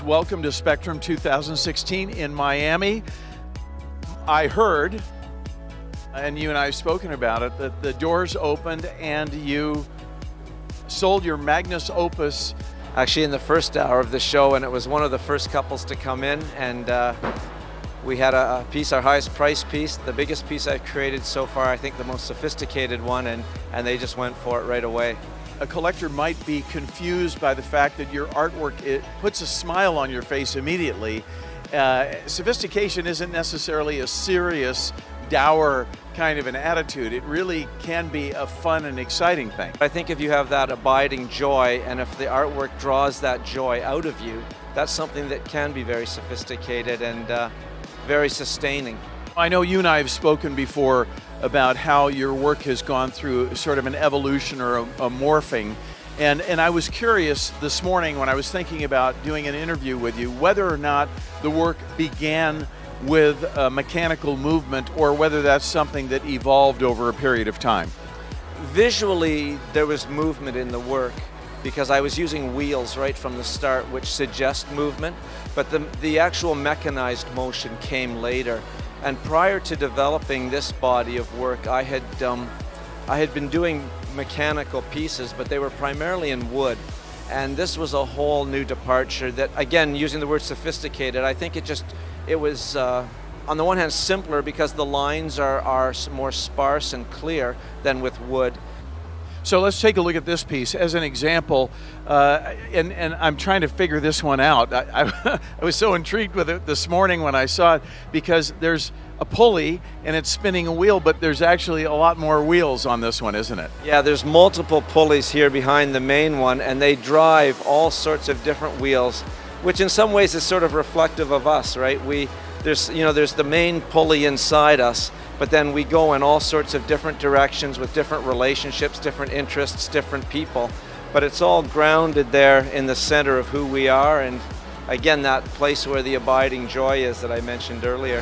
welcome to Spectrum 2016 in Miami. I heard, and you and I have spoken about it, that the doors opened and you sold your magnus opus. Actually in the first hour of the show, and it was one of the first couples to come in, and we had a piece, our highest price piece, the biggest piece I've created so far, I think the most sophisticated one, and they just went for it right away. A collector might be confused by the fact that your artwork, it puts a smile on your face immediately. Sophistication isn't necessarily a serious, dour kind of an attitude. It really can be a fun and exciting thing. I think if you have that abiding joy, and if the artwork draws that joy out of you, that's something that can be very sophisticated and very sustaining. I know you and I have spoken before about how your work has gone through sort of an evolution or a morphing. And I was curious this morning when I was thinking about doing an interview with you, whether or not the work began with a mechanical movement or whether that's something that evolved over a period of time. Visually, there was movement in the work because I was using wheels right from the start, which suggest movement, but the actual mechanized motion came later. And prior to developing this body of work, I had been doing mechanical pieces, but they were primarily in wood. And this was a whole new departure that, again, using the word sophisticated, I think it was on the one hand simpler because the lines are more sparse and clear than with wood. So let's take a look at this piece as an example, and I'm trying to figure this one out. I was so intrigued with it this morning when I saw it because there's a pulley and it's spinning a wheel, but there's actually a lot more wheels on this one, isn't it? Yeah, there's multiple pulleys here behind the main one, and they drive all sorts of different wheels, which in some ways is sort of reflective of us, right? There's the main pulley inside us, but then we go in all sorts of different directions with different relationships, different interests, different people. But it's all grounded there in the center of who we are, and again, that place where the abiding joy is that I mentioned earlier.